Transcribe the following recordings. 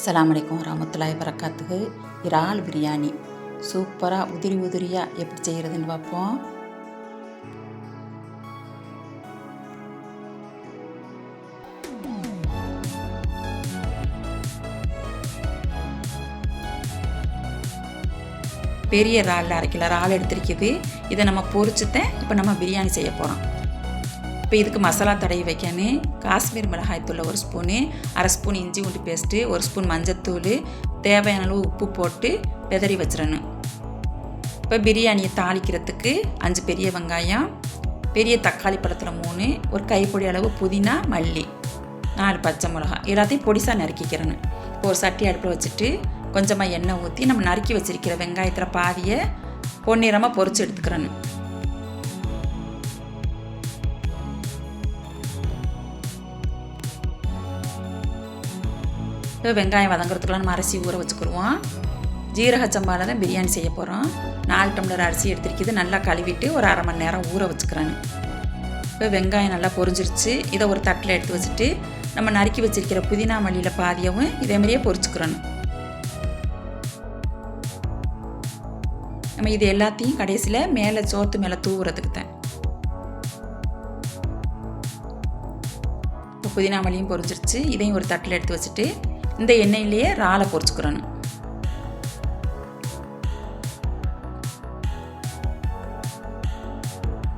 அஸ்ஸலாமு அலைக்கும் வரஹ்மத்துல்லாஹி வரகாத்துஹு. இறால் பிரியாணி சூப்பராக உதிரி உதிரியாக எப்படி செய்கிறதுன்னு பார்ப்போம். பெரிய இறால் 1/2 கிலோ இறால் எடுத்திருக்குது. இதை நம்ம பொரிச்சுதான் இப்போ நம்ம பிரியாணி செய்ய போகிறோம். இப்போ இதுக்கு மசாலா தடவி வைக்கணும். காஷ்மீர் மிளகாய்த்தூள் 1 ஸ்பூனு, 1/2 ஸ்பூன் இஞ்சி பூண்டு பேஸ்ட்டு, 1 ஸ்பூன் மஞ்சத்தூள், தேவையான அளவு உப்பு போட்டு பெதறி வச்சிடணும். இப்போ பிரியாணியை தாளிக்கிறதுக்கு 5 பெரிய வெங்காயம், பெரிய தக்காளி பழத்தில் 3, ஒரு கைப்பொடி அளவு புதினா, மல்லி, 4 பச்சை மிளகா எல்லாத்தையும் பொடிசாக நறுக்கிக்கிறணும். இப்போ ஒரு சட்டி அடுப்பில் வச்சுட்டு கொஞ்சமாக எண்ணெய் ஊற்றி நம்ம நறுக்கி வச்சிருக்கிற வெங்காயத்தில் பாதியை பொன்னிறமாக பொரிச்சு எடுத்துக்கிறணும். இப்போ வெங்காயம் வதங்குறதுக்குலாம் நம்ம அரிசி ஊற வச்சுக்கிடுவோம். ஜீரக சம்பாவில் தான் பிரியாணி செய்ய போகிறோம். 4 டம்ளர் அரிசி எடுத்துருக்கிது. நல்லா கழுவிட்டு ஒரு 1/2 மணி நேரம் ஊற வச்சுக்கிறேன்னு. இப்போ வெங்காயம் நல்லா பொரிஞ்சிருச்சு. இதை ஒரு தட்டில் எடுத்து வச்சுட்டு நம்ம நறுக்கி வச்சிருக்கிற புதினா மல்லியில் பாதியவும் இதேமாரியே பொரிச்சுக்கிறணும். நம்ம இது எல்லாத்தையும் கடைசியில் மேலே சோத்து மேலே தூவுறதுக்கு தான். இப்போ புதினா மல்லியும் பொரிஞ்சிருச்சு. இதையும் ஒரு தட்டில் எடுத்து வச்சுட்டு இந்த எண்ணெயிலேயே இறாலை பொரிச்சுக்கிறணும்.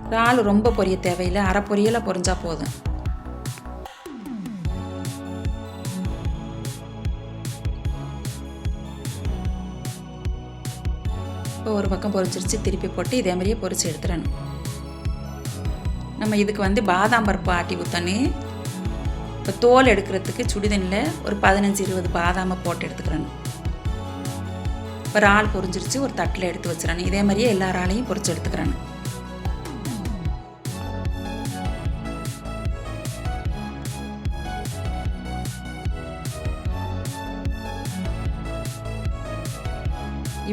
இறால் ரொம்ப பொரிய தேவையில்லை, அரை பொரியலாக பொரிஞ்சா போதும். இப்போ ஒரு பக்கம் பொரிச்சிருச்சு. திருப்பி போட்டு இதே மாதிரியே பொரிச்சு எடுத்துடணும். நம்ம இதுக்கு பாதாம் பருப்பு ஆட்டி ஊற்றணும். இப்போ தோல் எடுக்கிறதுக்கு சுடுதண்ணில் ஒரு 15-20 பாதாமை போட்டு எடுத்துக்கிறணும். இப்போ இறால் பொரிஞ்சிருச்சு. ஒரு தட்டில் எடுத்து வச்சிடணும். இதே மாதிரியே எல்லா இறாலையும் பொரிச்சு எடுத்துக்கிறணும்.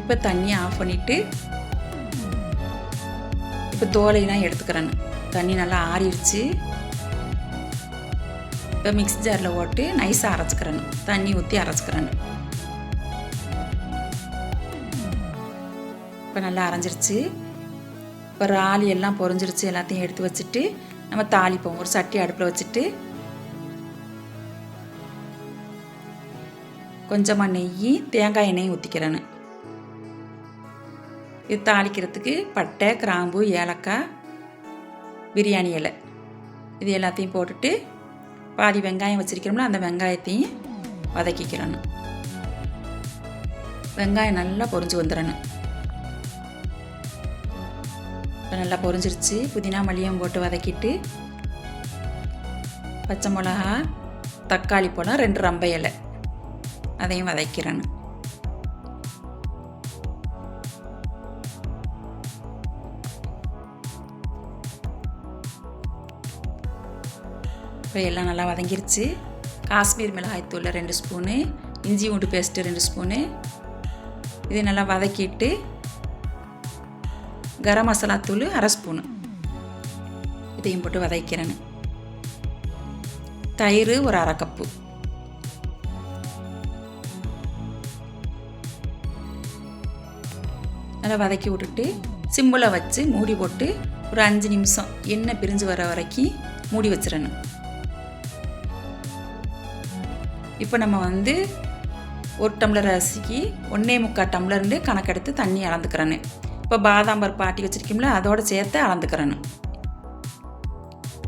இப்போ தண்ணியை ஆஃப் பண்ணிவிட்டு இப்போ தோலையெல்லாம் எடுத்துக்கிறேன்னு. தண்ணி நல்லா ஆறிடுச்சு. இப்போ மிக்ஸி ஜாரில் போட்டு நைஸாக அரைச்சிக்கிறேன்னு. தண்ணி ஊற்றி அரைச்சிக்கிறேன்னு. இப்போ நல்லா அரைஞ்சிருச்சு. இப்போ இறால் எல்லாம் பொரிஞ்சிருச்சு. எல்லாத்தையும் எடுத்து வச்சுட்டு நம்ம தாளிப்போம். ஒரு சட்டி அடுப்பில் வச்சுட்டு கொஞ்சமாக நெய், தேங்காய் எண்ணெயும் ஊற்றிக்கிறேன்னு. இது தாளிக்கிறதுக்கு பட்டை, கிராம்பு, ஏலக்காய், பிரியாணி இலை இது எல்லாத்தையும் போட்டுட்டு பாதி வெங்காயம் வச்சிருக்கிறோம்ல அந்த வெங்காயத்தையும் வதக்கிக்கிறோன்னு. வெங்காயம் நல்லா பொரிஞ்சு வந்துடணும். இப்போ நல்லா பொரிஞ்சிருச்சு. புதினா மல்லியும் போட்டு வதக்கிட்டு பச்சை மிளகா, தக்காளி பழம், 2 ரம்பை இலை அதையும் வதக்கிறேன்னு. இப்போ எல்லாம் நல்லா வதங்கிருச்சு. காஷ்மீர் மிளகாய்த்தூள் 2 ஸ்பூனு, இஞ்சி பூண்டு பேஸ்ட்டு 2 ஸ்பூனு இதை நல்லா வதக்கிட்டு கரம் மசாலா தூள் 1/2 ஸ்பூனு இதையும் போட்டு வதக்கிறேன்னு. தயிர் ஒரு 1/2 கப்பு. நல்லா வதக்கி விட்டுட்டு சிம்மில் வச்சு மூடி போட்டு ஒரு 5 நிமிஷம் எண்ணெய் பிரிஞ்சு வர வரைக்கும் மூடி வச்சிடணும். இப்போ நம்ம 1 டம்ளர் அரிசிக்கு 1.25 டம்ளர்னு கணக்கெடுத்து தண்ணி அளந்துக்கிறேன்னு. இப்போ பாதாம் பருப்பு ஆட்டி வச்சுருக்கோம்ல அதோடு சேர்த்து அளந்துக்கிறேன்னு.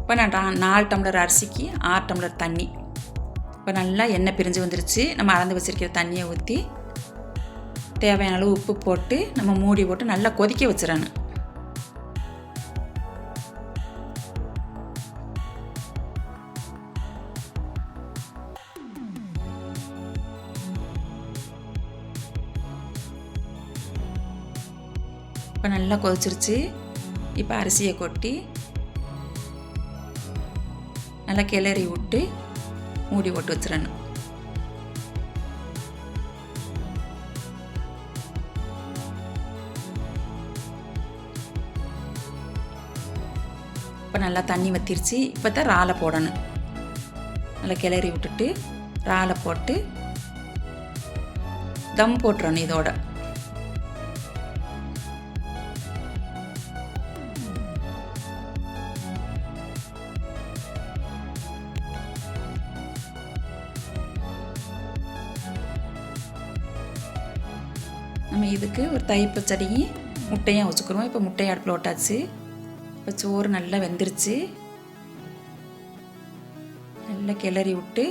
இப்போ நான் 4 டம்ளர் அரிசிக்கு 6 டம்ளர் தண்ணி. இப்போ நல்லா எண்ணெய் பிரிஞ்சு வந்துருச்சு. நம்ம அளந்து வச்சுருக்கிற தண்ணியை ஊற்றி தேவையான அளவு உப்பு போட்டு நம்ம மூடி போட்டு நல்லா கொதிக்க வச்சிடணும். இப்போ நல்லா கொதிச்சிருச்சு. இப்போ அரிசியை கொட்டி நல்லா கிளறி விட்டு மூடி போட்டு வச்சிடணும். இப்போ நல்லா தண்ணி வற்றிருச்சு. இப்போ தான் இறாலை போடணும். நல்லா கிளறி விட்டுட்டு இறாலை போட்டு தம் போட்டுறணும் இதோட. நம்ம இதுக்கு ஒரு தயிர் பச்சடியும் முட்டையும் வச்சுக்கிறோம். இப்போ முட்டையை அடுப்பில் விட்டாச்சு. இப்போ சோறு நல்லா வெந்துருச்சு. நல்லா கிளறி விட்டு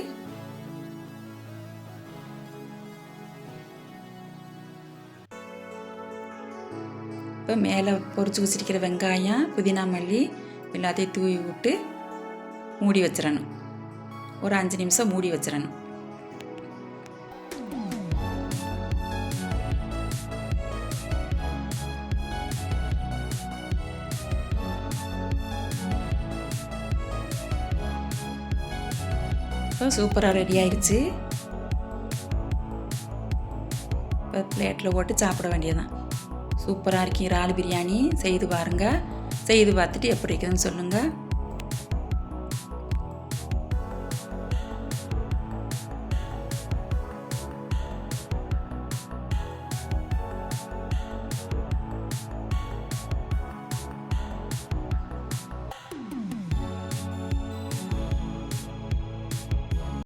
இப்போ மேலே பொரிச்சு வச்சிருக்கிற வெங்காயம், புதினா, மல்லி எல்லாத்தையும் தூவி விட்டு மூடி வச்சிடணும். ஒரு 5 நிமிஷம் மூடி வச்சிடணும். இப்போ சூப்பராக ரெடி ஆயிடுச்சு. இப்போ பிளேட்டில் போட்டு சாப்பிட வேண்டியதான். சூப்பராக இருக்கு இறால் பிரியாணி. செய்து பாருங்கள். செய்து பார்த்துட்டு எப்படி இருக்குதுன்னு சொல்லுங்கள்.